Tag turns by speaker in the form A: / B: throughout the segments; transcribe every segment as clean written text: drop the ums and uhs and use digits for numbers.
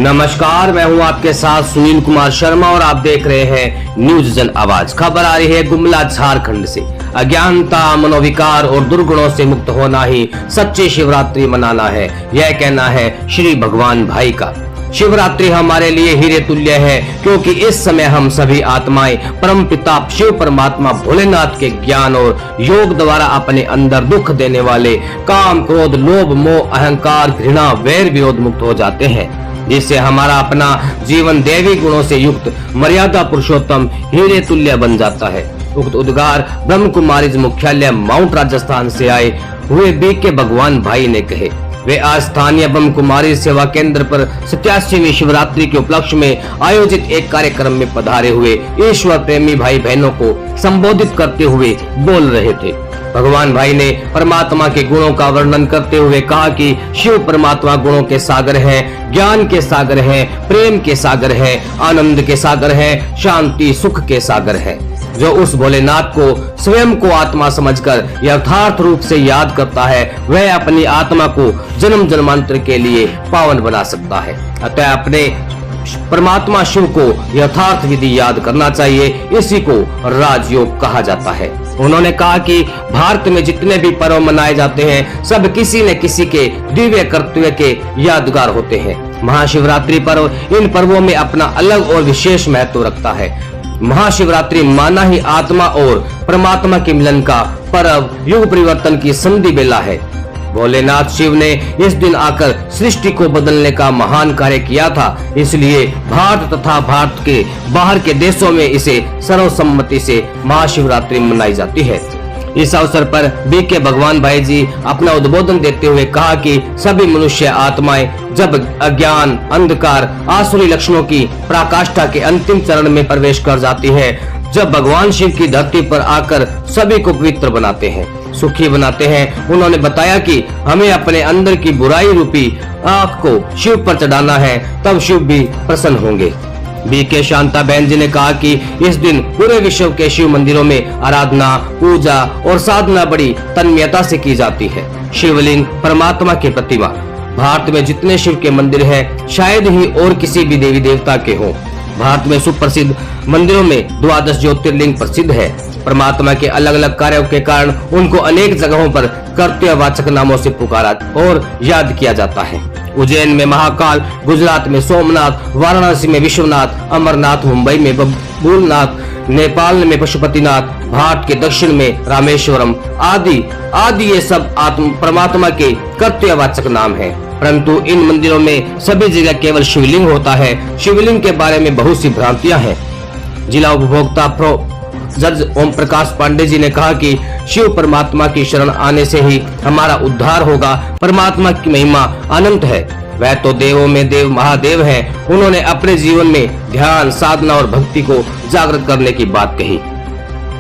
A: नमस्कार, मैं हूं आपके साथ सुनील कुमार शर्मा और आप देख रहे हैं न्यूज जन आवाज। खबर आ रही है गुमला झारखंड से। अज्ञानता, मनोविकार और दुर्गुणों से मुक्त होना ही सच्ची शिवरात्रि मनाना है, यह कहना है श्री भगवान भाई का। शिवरात्रि हमारे लिए हीरे तुल्य है, क्योंकि इस समय हम सभी आत्माएं परम पिता शिव परमात्मा भोलेनाथ के ज्ञान और योग द्वारा अपने अंदर दुख देने वाले काम, क्रोध, लोभ, मोह, अहंकार, घृणा, वैर, विरोध मुक्त हो जाते हैं, जिससे हमारा अपना जीवन देवी गुणों से युक्त मर्यादा पुरुषोत्तम हीरे तुल्य बन जाता है। उक्त उद्गार ब्रह्म कुमारी मुख्यालय माउंट राजस्थान से आए हुए बीके भगवान भाई ने कहे। वे आज स्थानीय ब्रह्म कुमारी सेवा केंद्र पर 87वीं शिवरात्रि के उपलक्ष्य में आयोजित एक कार्यक्रम में पधारे हुए ईश्वर प्रेमी भाई बहनों को संबोधित करते हुए बोल रहे थे। भगवान भाई ने परमात्मा के गुणों का वर्णन करते हुए कहा कि शिव परमात्मा गुणों के सागर हैं, ज्ञान के सागर हैं, प्रेम के सागर हैं, आनंद के सागर हैं, शांति सुख के सागर हैं। जो उस भोलेनाथ को स्वयं को आत्मा समझकर यथार्थ रूप से याद करता है, वह अपनी आत्मा को जन्म जन्मांतर के लिए पावन बना सकता है। अतः अपने परमात्मा शिव को यथार्थ विधि याद करना चाहिए, इसी को राजयोग कहा जाता है। उन्होंने कहा कि भारत में जितने भी पर्व मनाए जाते हैं, सब किसी न किसी के दिव्य कर्तव्य के यादगार होते हैं। महाशिवरात्रि पर्व इन पर्वों में अपना अलग और विशेष महत्व रखता है। महाशिवरात्रि माना ही आत्मा और परमात्मा के मिलन का पर्व, युग परिवर्तन की संधि बेला है। भोलेनाथ शिव ने इस दिन आकर सृष्टि को बदलने का महान कार्य किया था, इसलिए भारत तथा भारत के बाहर के देशों में इसे सर्वसम्मति से महाशिवरात्रि मनाई जाती है। इस अवसर पर बीके भगवान भाई जी अपना उद्बोधन देते हुए कहा कि सभी मनुष्य आत्माएं जब अज्ञान, अंधकार, आसुरी लक्षणों की पराकाष्ठा के अंतिम चरण में प्रवेश कर जाती है, जब भगवान शिव की धरती पर आकर सभी को पवित्र बनाते हैं, सुखी बनाते हैं। उन्होंने बताया कि हमें अपने अंदर की बुराई रूपी आंख को शिव पर चढ़ाना है, तब शिव भी प्रसन्न होंगे। बीके शांता बहन जी ने कहा कि इस दिन पूरे विश्व के शिव मंदिरों में आराधना, पूजा और साधना बड़ी तन्मयता से की जाती है। शिवलिंग परमात्मा की प्रतिमा। भारत में जितने शिव के मंदिर हैं, शायद ही और किसी भी देवी देवता के हों। भारत में सुप्रसिद्ध मंदिरों में 12 ज्योतिर्लिंग प्रसिद्ध है। परमात्मा के अलग अलग कार्यों के कारण उनको अनेक जगहों पर कर्तव्यवाचक नामों से पुकारा और याद किया जाता है। उज्जैन में महाकाल, गुजरात में सोमनाथ, वाराणसी में विश्वनाथ, अमरनाथ, मुंबई में बबूलनाथ, नेपाल में पशुपतिनाथ, भारत के दक्षिण में रामेश्वरम आदि ये सब परमात्मा के कर्तव्यवाचक नाम हैं। परंतु इन मंदिरों में सभी जगह केवल शिवलिंग होता है। शिवलिंग के बारे में बहुत सी भ्रांतियां हैं। जिला उपभोक्ता जज ओम प्रकाश पांडे जी ने कहा कि शिव परमात्मा की शरण आने से ही हमारा उद्धार होगा। परमात्मा की महिमा अनंत है, वह तो देवों में देव महादेव है। उन्होंने अपने जीवन में ध्यान, साधना और भक्ति को जागृत करने की बात कही।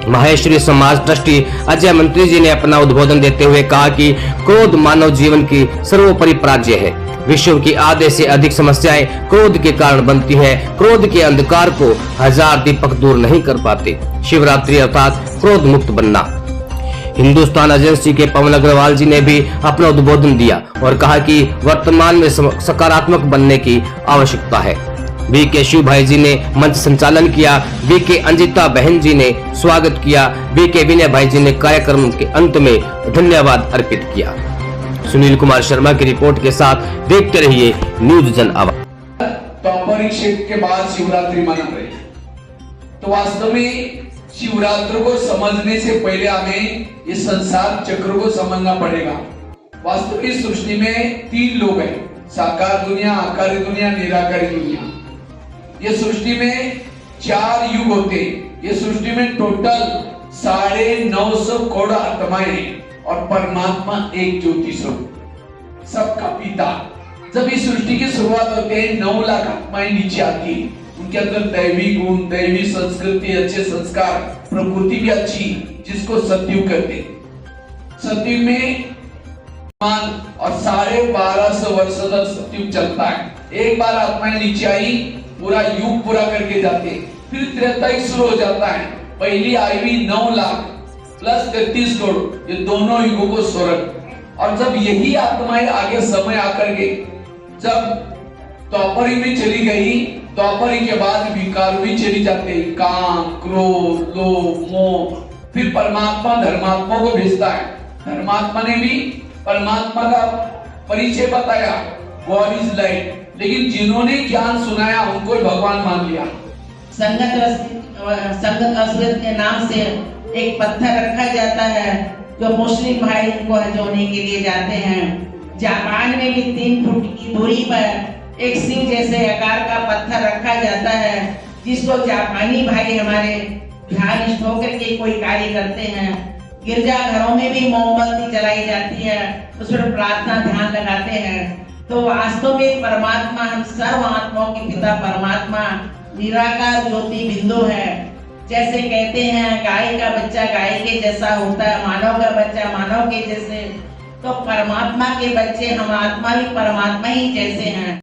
A: महेश्वरी समाज ट्रस्टी अजय मंत्री जी ने अपना उद्बोधन देते हुए कहा कि क्रोध मानव जीवन की सर्वोपरि पराजय है। विश्व की आधे से अधिक समस्याएं क्रोध के कारण बनती है। क्रोध के अंधकार को 1000 दीपक दूर नहीं कर पाते। शिवरात्रि अर्थात क्रोध मुक्त बनना। हिंदुस्तान एजेंसी के पवन अग्रवाल जी ने भी अपना उद्बोधन दिया और कहा कि वर्तमान में सकारात्मक बनने की आवश्यकता है। बीके शिव भाई जी ने मंच संचालन किया। बीके अंजिता बहन जी ने स्वागत किया। बीके विनय भाई जी ने कार्यक्रम के अंत में धन्यवाद अर्पित किया। सुनील कुमार शर्मा की रिपोर्ट के साथ देखते रहिए न्यूज जन आवाज।
B: तो परीक्षा के बाद शिवरात्रि मना रहे, तो वास्तव में शिवरात्रि को समझने से पहले हमें इस संसार चक्र को समझना पड़ेगा। वास्तविक सृष्टि में 3 लोग हैं, साकार दुनिया, आकारी दुनिया, निराकारी दुनिया। ये सृष्टि में 4 युग होते हैं। ये सृष्टि में टोटल 950 करोड़ आत्माएं हैं और परमात्मा एक ज्योति स्वरूप, सबका पिता। जब इस सृष्टि की शुरुआत होती है, 9 लाख आत्माएं नीचे आती है। उनके अंदर दैवी गुण, दैवी संस्कृति, अच्छे संस्कार, प्रकृति भी अच्छी, जिसको सतयुग कहते हैं। सतयुग में और 1250 वर्ष तक सतयुग चलता है। एक बार आत्माएं नीचे आई, पूरा युग पूरा करके जाते, फिर त्रेता युग शुरू हो जाता है। पहली आयु 9 लाख प्लस 33 करोड़, ये दोनों युगों को स्वर्ग। और जब यही आत्माएं आगे समय आकर के जब द्वापरी में चली गई, द्वापरी के बाद विकार भी चली जाते हैं, काम, क्रोध, लोभ, मोह। फिर परमात्मा धर्मात्मा को भेजता है। धर्मात्मा ने भी परमात्मा का परिचय बताया, गॉड इज लाइट, लेकिन जिन्होंने ज्ञान सुनाया उनको भगवान मान लिया।
C: संगत असरत के नाम से एक पत्थर रखा जाता है जो मुस्लिम भाई उनको हज होने के लिए जाते हैं। जापान में भी 3 फुट की दूरी पर एक सिंह जैसे आकार का पत्थर रखा जाता है, जिसको जापानी भाई हमारे ध्यान होकर के कोई कार्य करते हैं। गिरजा घरों में भी मोमबत्ती जलाई जाती है, उस पर प्रार्थना ध्यान लगाते हैं। तो वास्तव में परमात्मा, हम सर्व आत्माओं के पिता परमात्मा निराकार ज्योति बिंदु है। जैसे कहते हैं गाय का बच्चा गाय के जैसा होता है, मानव का बच्चा मानव के जैसे, तो परमात्मा के बच्चे हम आत्मा भी परमात्मा ही जैसे हैं।